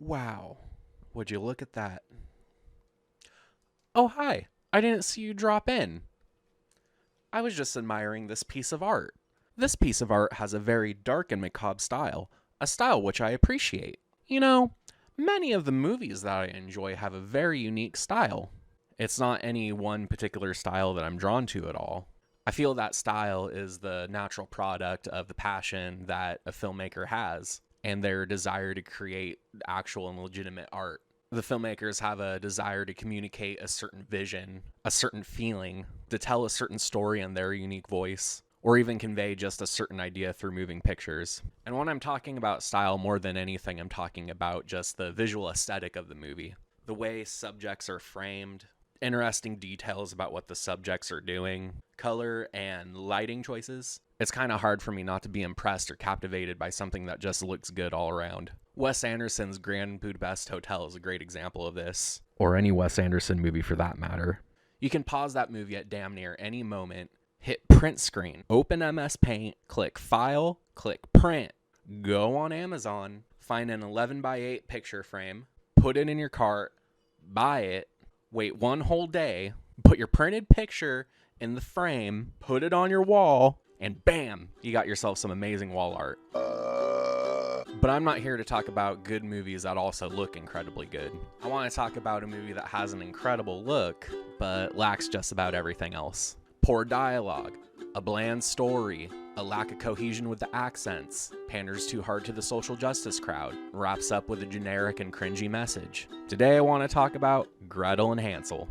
Wow, would you look at that? Oh, hi. I didn't see you drop in. I was just admiring this piece of art. This piece of art has a very dark and macabre style, a style which I appreciate. You know, many of the movies that I enjoy have a very unique style. It's not any one particular style that I'm drawn to at all. I feel that style is the natural product of the passion that a filmmaker has and their desire to create actual and legitimate art. The filmmakers have a desire to communicate a certain vision, a certain feeling, to tell a certain story in their unique voice, or even convey just a certain idea through moving pictures. And when I'm talking about style more than anything, I'm talking about just the visual aesthetic of the movie. The way subjects are framed, interesting details about what the subjects are doing, color and lighting choices. It's kind of hard for me not to be impressed or captivated by something that just looks good all around. Wes Anderson's Grand Budapest Hotel is a great example of this, or any Wes Anderson movie for that matter. You can pause that movie at damn near any moment, hit print screen, open MS Paint, click File, click Print, go on Amazon, find an 11 by 8 picture frame, put it in your cart, buy it, wait one whole day, put your printed picture in the frame, put it on your wall, and bam, you got yourself some amazing wall art. But I'm not here to talk about good movies that also look incredibly good. I want to talk about a movie that has an incredible look, but lacks just about everything else. Poor dialogue, a bland story, a lack of cohesion with the accents, panders too hard to the social justice crowd, wraps up with a generic and cringy message. Today I want to talk about Gretel and Hansel.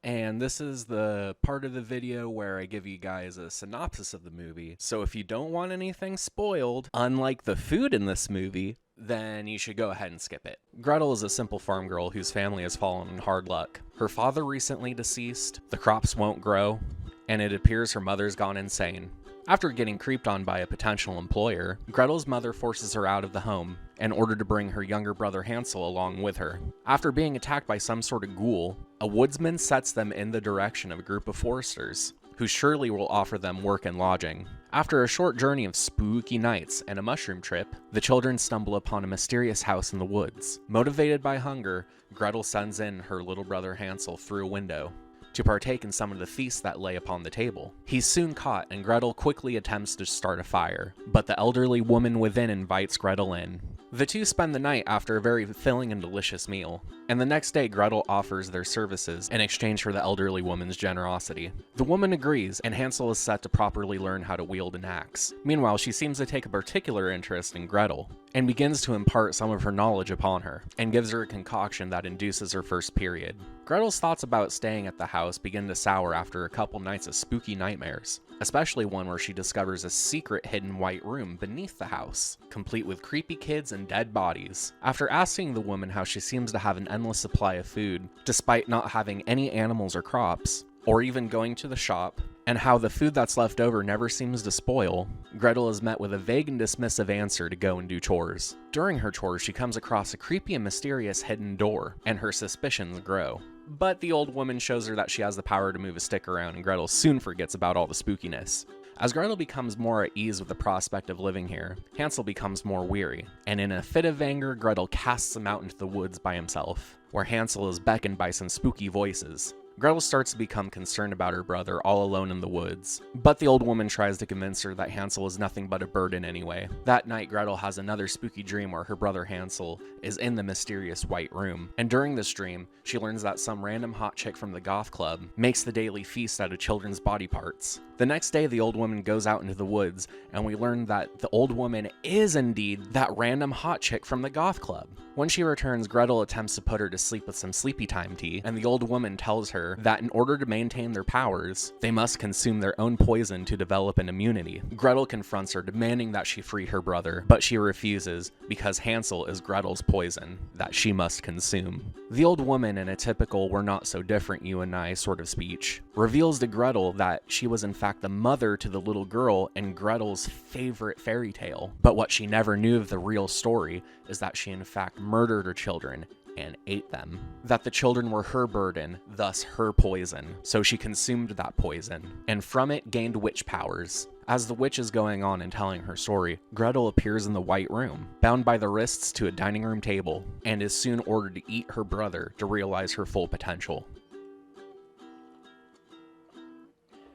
And this is the part of the video where I give you guys a synopsis of the movie. So if you don't want anything spoiled, unlike the food in this movie, then you should go ahead and skip it. Gretel is a simple farm girl whose family has fallen in hard luck. Her father recently deceased, the crops won't grow, and it appears her mother's gone insane. After getting creeped on by a potential employer, Gretel's mother forces her out of the home in order to bring her younger brother Hansel along with her. After being attacked by some sort of ghoul, a woodsman sets them in the direction of a group of foresters, who surely will offer them work and lodging. After a short journey of spooky nights and a mushroom trip, the children stumble upon a mysterious house in the woods. Motivated by hunger, Gretel sends in her little brother Hansel through a window to partake in some of the feast that lay upon the table. He's soon caught, and Gretel quickly attempts to start a fire, but the elderly woman within invites Gretel in. The two spend the night after a very filling and delicious meal, and the next day Gretel offers their services in exchange for the elderly woman's generosity. The woman agrees, and Hansel is set to properly learn how to wield an axe. Meanwhile, she seems to take a particular interest in Gretel, and begins to impart some of her knowledge upon her, and gives her a concoction that induces her first period. Gretel's thoughts about staying at the house begin to sour after a couple nights of spooky nightmares, especially one where she discovers a secret hidden white room beneath the house, complete with creepy kids and dead bodies. After asking the woman how she seems to have an endless supply of food, despite not having any animals or crops, or even going to the shop, and how the food that's left over never seems to spoil, Gretel is met with a vague and dismissive answer to go and do chores. During her chores, she comes across a creepy and mysterious hidden door, and her suspicions grow. But the old woman shows her that she has the power to move a stick around, and Gretel soon forgets about all the spookiness. As Gretel becomes more at ease with the prospect of living here, Hansel becomes more weary, and in a fit of anger, Gretel casts him out into the woods by himself, where Hansel is beckoned by some spooky voices. Gretel starts to become concerned about her brother all alone in the woods, but the old woman tries to convince her that Hansel is nothing but a burden anyway. That night, Gretel has another spooky dream where her brother Hansel is in the mysterious white room, and during this dream, she learns that some random hot chick from the goth club makes the daily feast out of children's body parts. The next day, the old woman goes out into the woods, and we learn that the old woman is indeed that random hot chick from the goth club. When she returns, Gretel attempts to put her to sleep with some sleepy time tea, and the old woman tells her that in order to maintain their powers, they must consume their own poison to develop an immunity. Gretel confronts her, demanding that she free her brother, but she refuses because Hansel is Gretel's poison that she must consume. The old woman, in a typical "we're not so different, you and I" sort of speech, reveals to Gretel that she was in fact the mother to the little girl in Gretel's favorite fairy tale. But what she never knew of the real story is that she in fact murdered her children, and ate them. That the children were her burden, thus her poison, so she consumed that poison, and from it gained witch powers. As the witch is going on and telling her story, Gretel appears in the White Room, bound by the wrists to a dining room table, and is soon ordered to eat her brother to realize her full potential.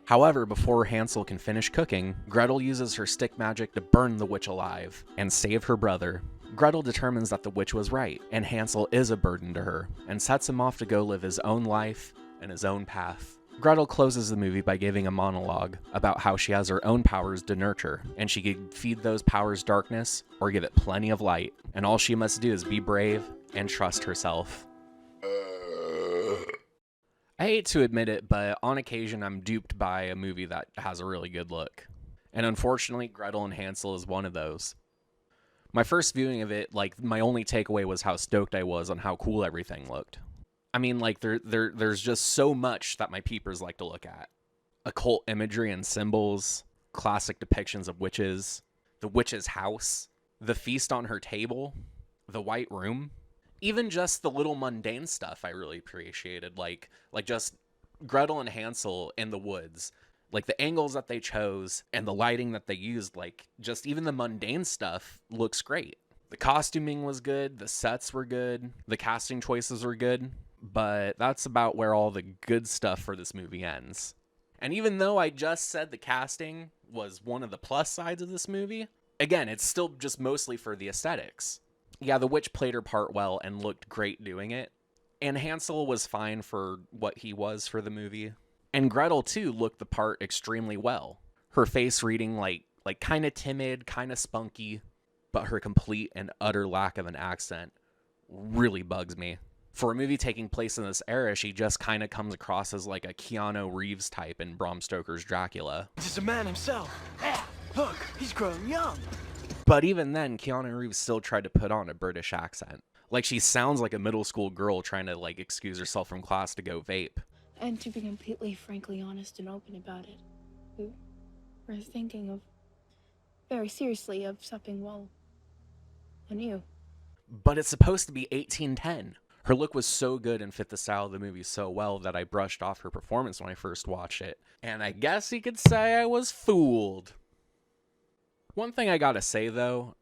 However, before Hansel can finish cooking, Gretel uses her stick magic to burn the witch alive and save her brother. Gretel determines that the witch was right, and Hansel is a burden to her, and sets him off to go live his own life and his own path. Gretel closes the movie by giving a monologue about how she has her own powers to nurture, and she can feed those powers darkness or give it plenty of light, and all she must do is be brave and trust herself. I hate to admit it, but on occasion I'm duped by a movie that has a really good look. And unfortunately, Gretel and Hansel is one of those. My first viewing of it, my only takeaway was how stoked I was on how cool everything looked. I mean, there's just so much that my peepers like to look at. Occult imagery and symbols, classic depictions of witches, the witch's house, the feast on her table, the White Room. Even just the little mundane stuff I really appreciated, like just Gretel and Hansel in the woods, like the angles that they chose and the lighting that they used, just even the mundane stuff looks great. The costuming was good, the sets were good, the casting choices were good, but that's about where all the good stuff for this movie ends. And even though I just said the casting was one of the plus sides of this movie, again, it's still just mostly for the aesthetics. Yeah, the witch played her part well and looked great doing it. And Hansel was fine for what he was for the movie. And Gretel, too, looked the part extremely well. Her face reading like kind of timid, kind of spunky, but her complete and utter lack of an accent really bugs me. For a movie taking place in this era, she just kind of comes across as like a Keanu Reeves type in Bram Stoker's Dracula. This is a man himself. Yeah, look, he's grown young. But even then, Keanu Reeves still tried to put on a British accent. Like, she sounds like a middle school girl trying to, excuse herself from class to go vape. And to be completely, frankly honest and open about it, we were thinking very seriously of something, on you. But it's supposed to be 1810. Her look was so good and fit the style of the movie so well that I brushed off her performance when I first watched it. And I guess you could say I was fooled. One thing I gotta say, though,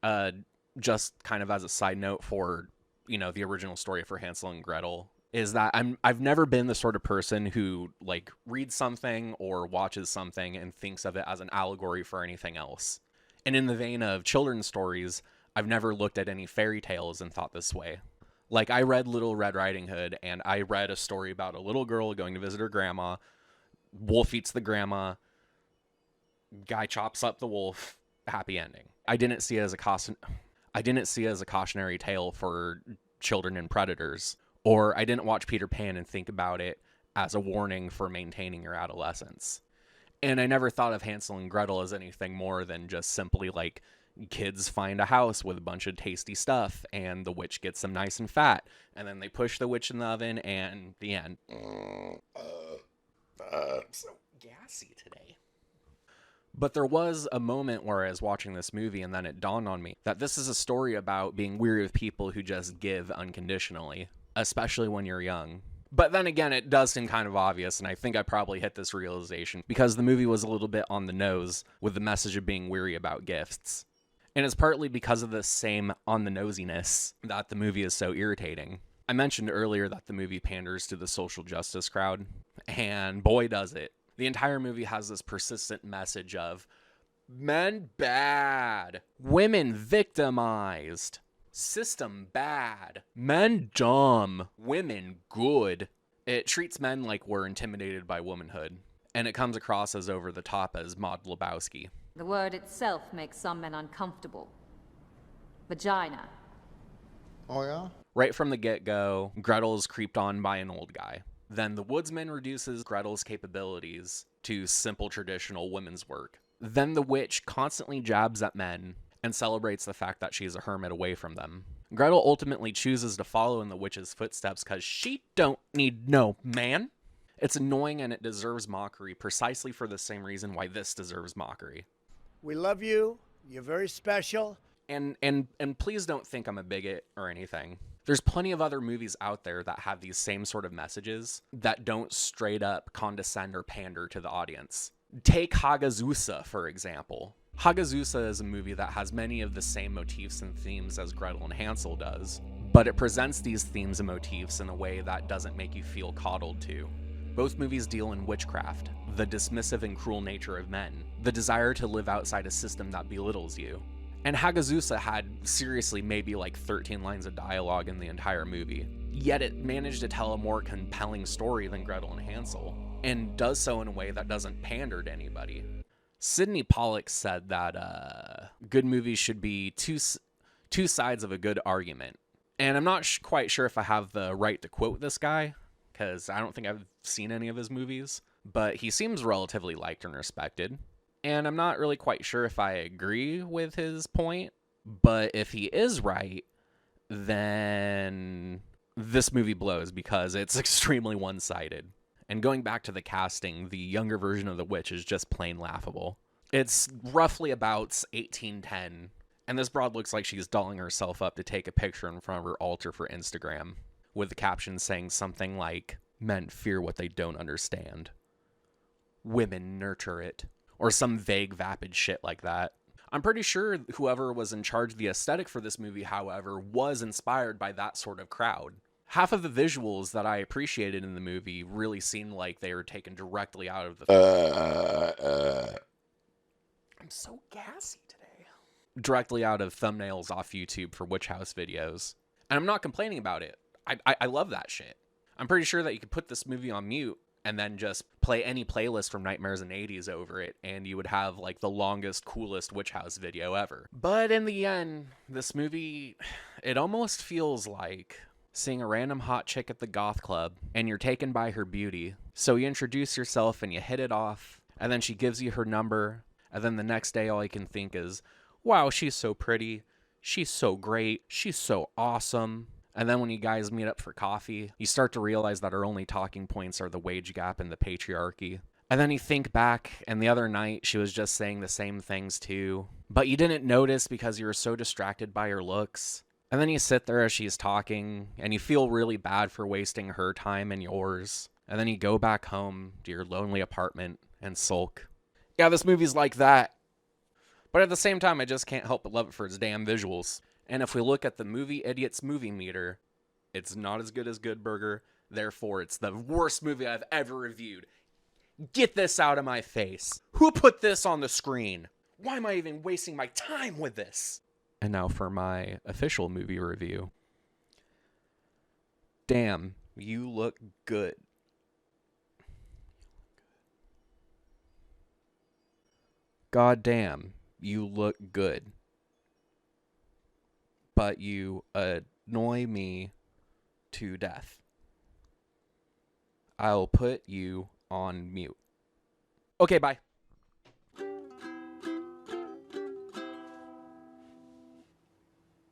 just kind of as a side note for, the original story for Hansel and Gretel, is that I've never been the sort of person who, reads something or watches something and thinks of it as an allegory for anything else. And in the vein of children's stories, I've never looked at any fairy tales and thought this way. I read Little Red Riding Hood, and I read a story about a little girl going to visit her grandma. Wolf eats the grandma. Guy chops up the wolf. Happy ending. I didn't see it as a cautionary tale for children and predators, or I didn't watch Peter Pan and think about it as a warning for maintaining your adolescence. And I never thought of Hansel and Gretel as anything more than just simply kids find a house with a bunch of tasty stuff and the witch gets them nice and fat, and then they push the witch in the oven and the end. I'm so gassy today. But there was a moment where I was watching this movie and then it dawned on me that this is a story about being weary of people who just give unconditionally, especially when you're young. But then again, it does seem kind of obvious, and I think I probably hit this realization because the movie was a little bit on the nose with the message of being weary about gifts. And it's partly because of this same on-the-nosiness that the movie is so irritating. I mentioned earlier that the movie panders to the social justice crowd, and boy does it. The entire movie has this persistent message of men bad, women victimized, system bad, men dumb, women good. It treats men like we're intimidated by womanhood, and it comes across as over the top as Maud Lebowski. The word itself makes some men uncomfortable. Vagina. Oh, yeah? Right from the get-go, Gretel is creeped on by an old guy. Then the woodsman reduces Gretel's capabilities to simple traditional women's work. Then the witch constantly jabs at men and celebrates the fact that she's a hermit away from them. Gretel ultimately chooses to follow in the witch's footsteps because she don't need no man. It's annoying and it deserves mockery precisely for the same reason why this deserves mockery. We love you. You're very special. And please don't think I'm a bigot or anything. There's plenty of other movies out there that have these same sort of messages that don't straight up condescend or pander to the audience. Take Hagazusa, for example. Hagazusa is a movie that has many of the same motifs and themes as Gretel and Hansel does, but it presents these themes and motifs in a way that doesn't make you feel coddled to. Both movies deal in witchcraft, the dismissive and cruel nature of men, the desire to live outside a system that belittles you. And Hagazusa had seriously maybe like 13 lines of dialogue in the entire movie. Yet it managed to tell a more compelling story than Gretel and Hansel, and does so in a way that doesn't pander to anybody. Sidney Pollack said that good movies should be two sides of a good argument. And I'm not quite sure if I have the right to quote this guy, because I don't think I've seen any of his movies, but he seems relatively liked and respected. And I'm not really quite sure if I agree with his point, but if he is right, then this movie blows because it's extremely one-sided. And going back to the casting, the younger version of the witch is just plain laughable. It's roughly about 1810, and this broad looks like she's dolling herself up to take a picture in front of her altar for Instagram, with the caption saying something like, "Men fear what they don't understand. Women nurture it." Or some vague, vapid shit like that. I'm pretty sure whoever was in charge of the aesthetic for this movie, however, was inspired by that sort of crowd. Half of the visuals that I appreciated in the movie really seemed like they were taken directly out of the... I'm so gassy today. Directly out of thumbnails off YouTube for Witch House videos. And I'm not complaining about it. I love that shit. I'm pretty sure that you could put this movie on mute and then just play any playlist from Nightmares in the 80s over it, and you would have, like, the longest, coolest Witch House video ever. But in the end, this movie, it almost feels like seeing a random hot chick at the goth club, and you're taken by her beauty. So you introduce yourself, and you hit it off, and then she gives you her number, and then the next day all you can think is, wow, she's so pretty, she's so great, she's so awesome. And then when you guys meet up for coffee, you start to realize that our only talking points are the wage gap and the patriarchy. And then you think back, and the other night she was just saying the same things too, but you didn't notice because you were so distracted by her looks. And then you sit there as she's talking, and you feel really bad for wasting her time and yours. And then you go back home to your lonely apartment and sulk. Yeah, this movie's like that. But at the same time, I just can't help but love it for its damn visuals. And if we look at the Movie Idiots movie meter, it's not as good as Good Burger. Therefore, it's the worst movie I've ever reviewed. Get this out of my face. Who put this on the screen? Why am I even wasting my time with this? And now for my official movie review. Damn, you look good. God damn, you look good. But you annoy me to death. I'll put you on mute. Okay, bye.